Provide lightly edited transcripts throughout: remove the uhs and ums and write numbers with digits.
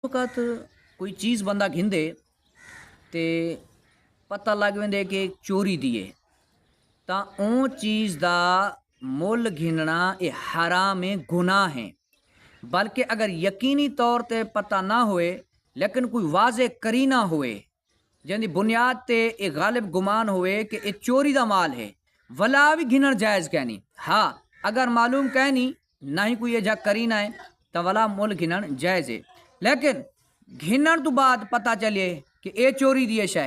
वक़्त कोई चीज़ बंदा घिंदे ते पता लग वेंदे कि चोरी दी है तां ਉਹ ਚੀਜ਼ ਦਾ ਮੁੱਲ ਘਿਨਣਾ ਇਹ ਹਰਾਮ ਹੈ ਗੁਨਾਹ ਹੈ ਬਲਕਿ ਅਗਰ ਯਕੀਨੀ ਤੌਰ ਤੇ ਪਤਾ ਨਾ ਹੋਏ ਲੇਕਿਨ ਕੋਈ ਵਾਜ਼ੇ ਕਰੀਨਾ ਹੋਏ ਜਿਹਦੀ ਬੁਨਿਆਦ ਤੇ ਇਹ ਗਾਲਿਬ ਗੁਮਾਨ ਹੋਵੇ ਕਿ ਇਹ ਚੋਰੀ ਦਾ ਮਾਲ ਹੈ ਵਲਾ ਵੀ ਘਿਨਣ ਜਾਇਜ਼ ਕਹਿਣੀ ਹਾਂ ਅਗਰ ਮਾਲੂਮ ਕਹਿਣੀ ਨਹੀਂ ਕੋਈ ਇਹ ਜਾ ਕਰੀਨਾ ਹੈ ਤਾਂ ਵਲਾ ਮੁੱਲ ਘਿਨਣ ਜਾਇਜ਼ ਹੈ लेकिन घिनण तो बाद पता चले कि ये चोरी दी शै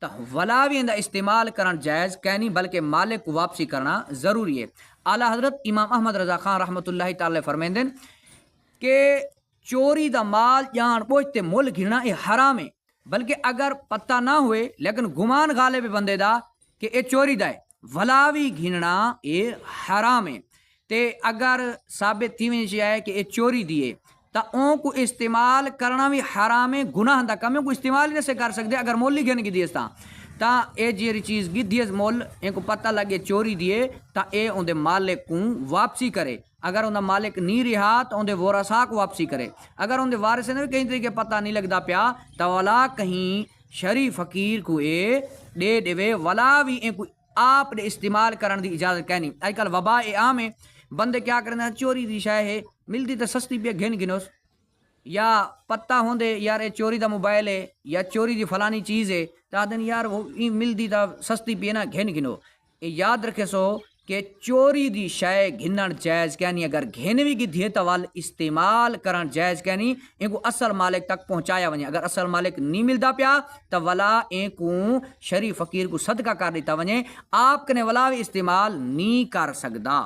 तो वला भी इंदा इस्तेमाल करना जायज़ कहनी बल्कि मालिक को वापसी करना ज़रूरी है। आला हज़रत इमाम अहमद रज़ा खान रहमतुल्लाहि तआला फरमाइंदन कि चोरी दा माल जान पहुँचते मुल घिनना ये हराम है बल्कि अगर पता ना हुए लेकिन गुमान गालिब बंदे दा कि ये चोरी दा है वला भी घिनना ये हराम है। ते अगर साबित थी वञे है कि ये चोरी दी है तो ओं को इस्तेमाल करना भी हराम है गुनाह दा कम है को इस्तेमाल ही नहीं कर सकते अगर मोल ही घिन गी ता ये जी चीज़ गिद्धी मोल इनको पता लगे चोरी दिए तो ये उनके मालिक को वापसी करे अगर उनका मालिक नहीं रहा तो उनके वोरासा को वापसी करे अगर उनके वारिस ने भी कहीं तरीके पता नहीं लगता पिया तो वाला कहीं शरी फकीर को ये दे देवे वाला भी इनको आप इस्तेमाल करने की इजाज़त कहनी अजकल वबा ये आम है बंदे क्या करते चोरी की शै है मिलती तो सस्ती पे घिन गिनोस या पता होंदे यार ये चोरी का मोबाइल है या चोरी की फलानी चीज़ है तो आदन यार वो मिलती तो सस्ती पे ना घिन गिनो ये याद रखे सो कि चोरी की शै घिनण जायज़ कहनी अगर घिन भी गिधी तो वाल इस्तेमाल करण जायज़ कहनी इनको असल मालिक तक पहुँचाया वने अगर असल मालिक नहीं मिलता पिया तो वला इनको शरीफ फकीर को सदका कर दिता वने आप कने वला भी इस्तेमाल नहीं कर सकता।